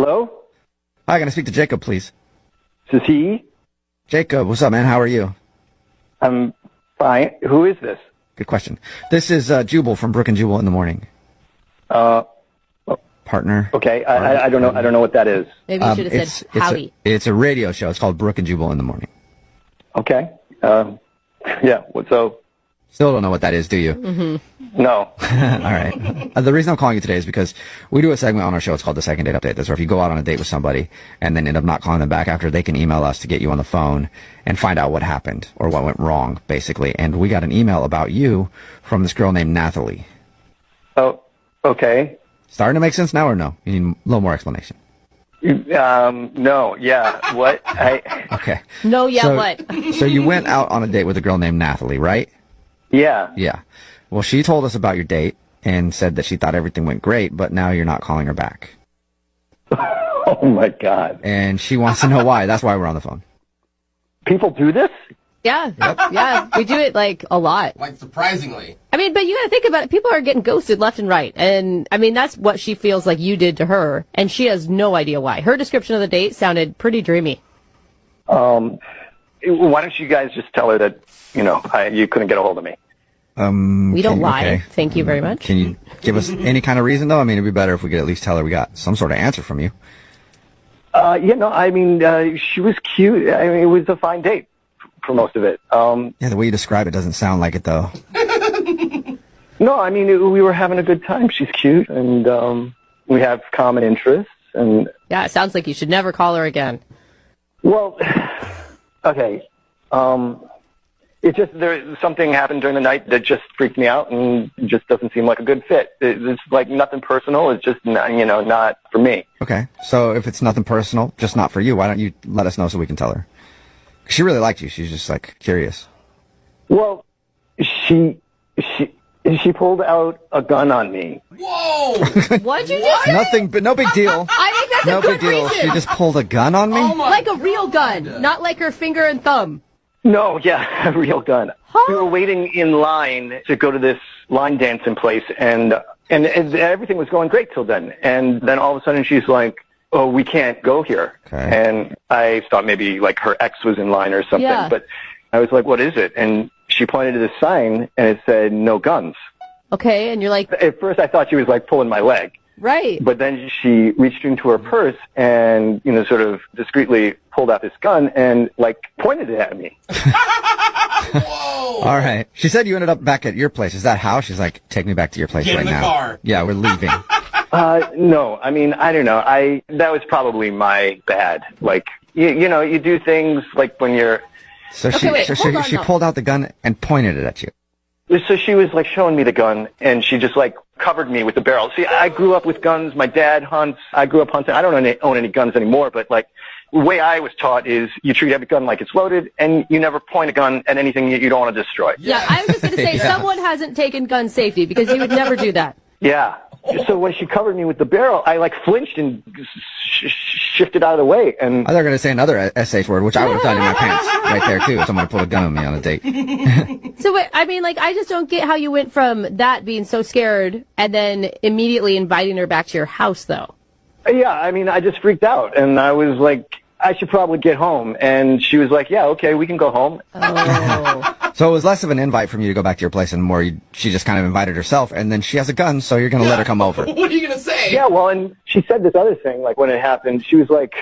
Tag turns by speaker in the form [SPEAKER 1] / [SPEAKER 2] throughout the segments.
[SPEAKER 1] Hello?
[SPEAKER 2] Hi, can I speak to Jacob, please?
[SPEAKER 1] This is he?
[SPEAKER 2] Jacob, what's up, man? How are you?
[SPEAKER 1] I'm fine. Who is this?
[SPEAKER 2] Good question. This is Jubal from Brook and Jubal in the Morning. Partner.
[SPEAKER 1] Okay, I don't know. I don't know what that is.
[SPEAKER 3] Maybe you should have said howdy.
[SPEAKER 2] It's a radio show. It's called Brook and Jubal in the Morning.
[SPEAKER 1] Okay. Yeah. So.
[SPEAKER 2] Still don't know what that is, do you?
[SPEAKER 3] Mm-hmm.
[SPEAKER 1] No.
[SPEAKER 2] All right. The reason I'm calling you today is because we do a segment on our show. It's called the Second Date Update. That's where if you go out on a date with somebody and then end up not calling them back after, they can email us to get you on the phone and find out what happened or what went wrong, basically. And we got an email about you from this girl named Nathalie.
[SPEAKER 1] Oh, okay.
[SPEAKER 2] Starting to make sense now or no? You need a little more explanation.
[SPEAKER 1] No. Yeah. What?
[SPEAKER 2] Okay.
[SPEAKER 3] No, yeah, what?
[SPEAKER 2] So you went out on a date with a girl named Nathalie, right?
[SPEAKER 1] Yeah.
[SPEAKER 2] Yeah. Well, she told us about your date and said that she thought everything went great, but now you're not calling her back.
[SPEAKER 1] Oh, my God.
[SPEAKER 2] And she wants to know why. That's why we're on the phone.
[SPEAKER 1] People do this?
[SPEAKER 3] Yeah. Yeah. We do it, like, a lot.
[SPEAKER 4] Like, surprisingly.
[SPEAKER 3] I mean, but you gotta think about it. People are getting ghosted left and right. And, I mean, that's what she feels like you did to her. And she has no idea why. Her description of the date sounded pretty dreamy.
[SPEAKER 1] Why don't you guys just tell her that, you couldn't get a hold of me?
[SPEAKER 3] We don't lie.
[SPEAKER 2] Okay.
[SPEAKER 3] Thank you very much.
[SPEAKER 2] Can you give us any kind of reason, though? I mean, it'd be better if we could at least tell her we got some sort of answer from you.
[SPEAKER 1] She was cute. I mean, it was a fine date for most of it.
[SPEAKER 2] Yeah, the way you describe it doesn't sound like it, though.
[SPEAKER 1] No, I mean, we were having a good time. She's cute, and we have common interests. And
[SPEAKER 3] yeah, it sounds like you should never call her again.
[SPEAKER 1] Well, okay. Something happened during the night that just freaked me out and just doesn't seem like a good fit. It's like nothing personal. It's just, not for me.
[SPEAKER 2] Okay. So if it's nothing personal, just not for you, why don't you let us know so we can tell her? She really liked you. She's just, like, curious.
[SPEAKER 1] Well, she pulled out a gun on me.
[SPEAKER 4] Whoa!
[SPEAKER 3] What'd you just say?
[SPEAKER 2] Nothing, but no big deal.
[SPEAKER 3] I think that's
[SPEAKER 2] No
[SPEAKER 3] a good
[SPEAKER 2] big deal.
[SPEAKER 3] reason.
[SPEAKER 2] She just pulled a gun on me?
[SPEAKER 4] Oh my
[SPEAKER 3] Like a real gun, not like her finger and thumb.
[SPEAKER 1] No, yeah, a real gun. We were waiting in line to go to this line dancing place, and everything was going great till then. And then all of a sudden she's like, "Oh, we can't go here."
[SPEAKER 2] Okay.
[SPEAKER 1] And I thought maybe like her ex was in line or something.
[SPEAKER 3] Yeah.
[SPEAKER 1] But I was like, "What is it?" And she pointed to the sign, and it said, "No guns."
[SPEAKER 3] Okay, and you're like,
[SPEAKER 1] At first I thought she was like pulling my leg.
[SPEAKER 3] right.
[SPEAKER 1] But then she reached into her purse and, sort of discreetly pulled out this gun and, like, pointed it at me.
[SPEAKER 4] Whoa!
[SPEAKER 2] All right. She said you ended up back at your place. Is that how? She's like, take me back to your place
[SPEAKER 4] Get
[SPEAKER 2] right
[SPEAKER 4] in the
[SPEAKER 2] now.
[SPEAKER 4] car.
[SPEAKER 2] Yeah, we're leaving.
[SPEAKER 1] No, I mean, I don't know. That was probably my bad. Like, you do things like when you're...
[SPEAKER 2] So
[SPEAKER 3] Okay, wait, hold on,
[SPEAKER 2] she
[SPEAKER 3] though.
[SPEAKER 2] pulled out the gun and pointed it at you.
[SPEAKER 1] So she was, like, showing me the gun, and she just, like, covered me with the barrel. See, I grew up with guns. My dad hunts. I grew up hunting. I don't own any guns anymore, but, like, the way I was taught is you treat every gun like it's loaded, and you never point a gun at anything you don't want to destroy.
[SPEAKER 3] Yeah, I was just going to say, someone hasn't taken gun safety because you would never do that.
[SPEAKER 1] Yeah. So when she covered me with the barrel, I, like, flinched and shifted out of the way, and...
[SPEAKER 2] I thought they were going to say another SH word, which I would have done in my pants right there, too, if someone pulled a gun on me on a date.
[SPEAKER 3] So, wait, I mean, like, I just don't get how you went from that being so scared and then immediately inviting her back to your house, though.
[SPEAKER 1] Yeah, I mean, I just freaked out, and I was like, I should probably get home. And she was like, yeah, okay, we can go home.
[SPEAKER 3] Oh.
[SPEAKER 2] So it was less of an invite from you to go back to your place and more she just kind of invited herself, and then she has a gun, so you're going to let her come over.
[SPEAKER 4] What are you gonna say?
[SPEAKER 1] Yeah, well, and she said this other thing, like when it happened, she was like,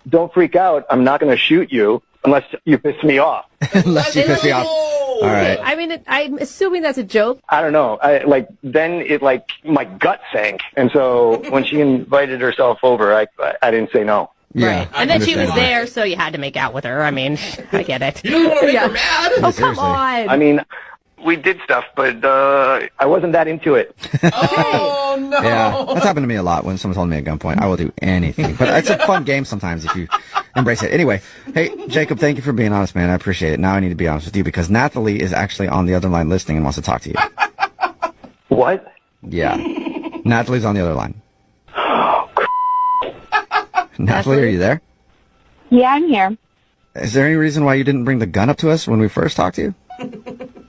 [SPEAKER 1] don't freak out. I'm not going to shoot you unless you piss me off.
[SPEAKER 2] Unless you piss me off. All right.
[SPEAKER 3] I mean, I'm assuming that's a joke.
[SPEAKER 1] I don't know. Then my gut sank. And so when she invited herself over, I didn't say no.
[SPEAKER 2] Yeah,
[SPEAKER 3] Right. And then she was
[SPEAKER 2] understand.
[SPEAKER 3] there, so you had to make out with her. I mean, I get it.
[SPEAKER 4] You don't want to make
[SPEAKER 3] Yeah.
[SPEAKER 4] her mad?
[SPEAKER 3] Oh, come
[SPEAKER 2] seriously.
[SPEAKER 3] on.
[SPEAKER 1] I mean, we did stuff, but I wasn't that into it.
[SPEAKER 4] Oh no!
[SPEAKER 2] Yeah, that's happened to me a lot when someone's holding me at gunpoint. I will do anything. But it's a fun game sometimes if you embrace it. Anyway, hey, Jacob, thank you for being honest, man. I appreciate it. Now I need to be honest with you because Nathalie is actually on the other line listening and wants to talk to you.
[SPEAKER 1] What?
[SPEAKER 2] Yeah. Nathalie's on the other line. Nathalie, are you there?
[SPEAKER 5] Yeah, I'm here.
[SPEAKER 2] Is there any reason why you didn't bring the gun up to us when we first talked to you?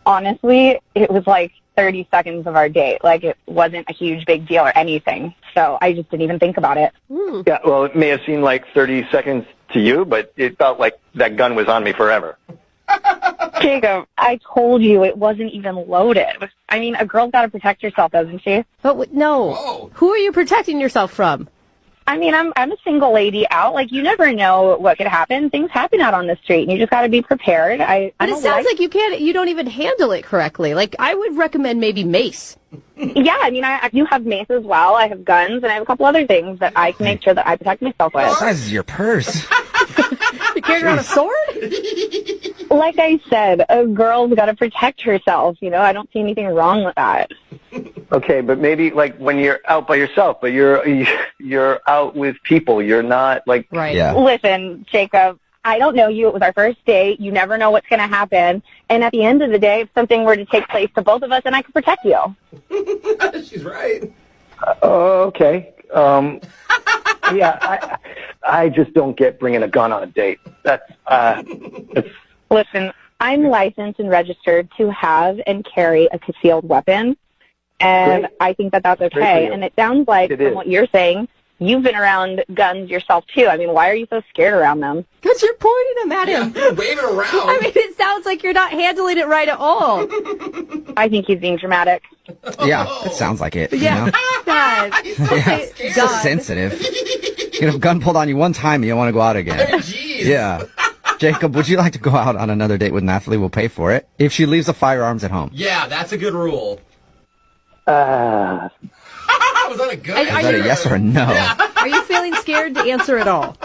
[SPEAKER 5] Honestly, it was like 30 seconds of our date. Like, it wasn't a huge big deal or anything. So I just didn't even think about it.
[SPEAKER 1] Yeah, well, it may have seemed like 30 seconds to you, but it felt like that gun was on me forever.
[SPEAKER 5] Jacob, I told you it wasn't even loaded. I mean, a girl's got to protect herself, doesn't she?
[SPEAKER 3] But no.
[SPEAKER 4] Whoa.
[SPEAKER 3] Who are you protecting yourself from?
[SPEAKER 5] I mean, I'm a single lady out. Like, you never know what could happen. Things happen out on the street, and you just got to be prepared.
[SPEAKER 3] But it sounds like you don't even handle it correctly. Like, I would recommend maybe mace.
[SPEAKER 5] Yeah, I mean, I do have mace as well. I have guns, and I have a couple other things that I can make sure that I protect myself with.
[SPEAKER 2] What size is your purse?
[SPEAKER 3] You carrying around a sword?
[SPEAKER 5] Like I said, a girl's got to protect herself. You know, I don't see anything wrong with that.
[SPEAKER 1] Okay, but maybe like when you're out by yourself, but you're out with people. You're not like
[SPEAKER 3] Right.
[SPEAKER 2] Yeah.
[SPEAKER 5] Listen, Jacob, I don't know you. It was our first date. You never know what's going to happen. And at the end of the day, if something were to take place to both of us, then I could protect you.
[SPEAKER 4] She's right.
[SPEAKER 1] Okay. Yeah, I just don't get bringing a gun on a date. It's
[SPEAKER 5] Listen, I'm licensed and registered to have and carry a concealed weapon, and
[SPEAKER 1] Great.
[SPEAKER 5] I think that that's
[SPEAKER 1] Great for
[SPEAKER 5] okay.
[SPEAKER 1] you.
[SPEAKER 5] And it sounds like,
[SPEAKER 1] It
[SPEAKER 5] from
[SPEAKER 1] is.
[SPEAKER 5] what you're saying, you've been around guns yourself, too. I mean, why are you so scared around them?
[SPEAKER 3] Because you're pointing them at him.
[SPEAKER 4] You're waving around.
[SPEAKER 3] I mean, it sounds like you're not handling it right at all.
[SPEAKER 5] I think he's being dramatic.
[SPEAKER 2] Yeah, it sounds like it.
[SPEAKER 3] Yeah.
[SPEAKER 2] You know?
[SPEAKER 3] God.
[SPEAKER 2] It's so sensitive. You get a gun pulled on you one time, you don't want to go out again.
[SPEAKER 4] Jeez.
[SPEAKER 2] Yeah. Jacob, would you like to go out on another date with Nathalie? We'll pay for it. If she leaves the firearms at home.
[SPEAKER 4] Yeah, that's a good rule.
[SPEAKER 1] uh,
[SPEAKER 4] Was that a good
[SPEAKER 3] Are
[SPEAKER 2] Is that a
[SPEAKER 3] you-
[SPEAKER 2] yes or a no?
[SPEAKER 3] Are you feeling scared to answer at all?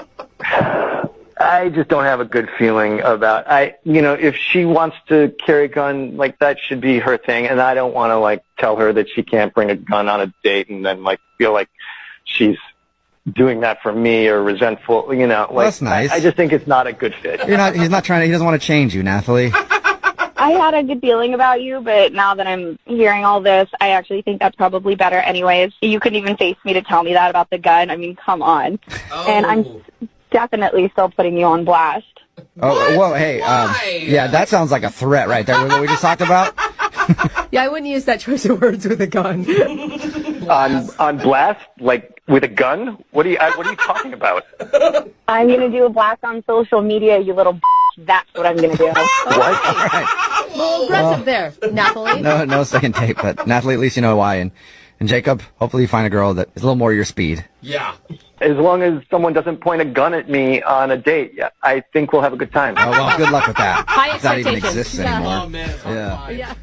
[SPEAKER 1] I just don't have a good feeling about. If she wants to carry a gun, like that should be her thing, and I don't want to like tell her that she can't bring a gun on a date, and then like feel like she's doing that for me or resentful. Like
[SPEAKER 2] that's nice.
[SPEAKER 1] I just think it's not a good fit.
[SPEAKER 2] He's not trying to, he doesn't want to change you, Nathalie.
[SPEAKER 5] I had a good feeling about you, but now that I'm hearing all this, I actually think that's probably better anyways. You couldn't even face me to tell me that about the gun. I mean, come on.
[SPEAKER 4] Oh.
[SPEAKER 5] And I'm definitely still putting you on blast.
[SPEAKER 2] Oh, well, hey,
[SPEAKER 4] Why?
[SPEAKER 2] yeah, that sounds like a threat right there, what we just talked about.
[SPEAKER 3] Yeah, I wouldn't use that choice of words with a gun.
[SPEAKER 1] On blast, like with a gun. What are you talking about?
[SPEAKER 5] I'm going to do a blast on social media, you little b****. That's what I'm going to do.
[SPEAKER 1] What?
[SPEAKER 2] All right.
[SPEAKER 3] A little aggressive there, Nathalie.
[SPEAKER 2] No second tape, but Nathalie, at least you know why. And Jacob, hopefully you find a girl that is a little more your speed.
[SPEAKER 4] Yeah.
[SPEAKER 1] As long as someone doesn't point a gun at me on a date, yeah, I think we'll have a good time.
[SPEAKER 2] Oh, well, good luck with that.
[SPEAKER 3] High
[SPEAKER 2] If that even
[SPEAKER 3] expectations.
[SPEAKER 2] exists
[SPEAKER 3] Yeah.
[SPEAKER 2] anymore.
[SPEAKER 4] Oh, man. It's
[SPEAKER 2] Yeah.
[SPEAKER 4] horrifying.
[SPEAKER 3] Yeah.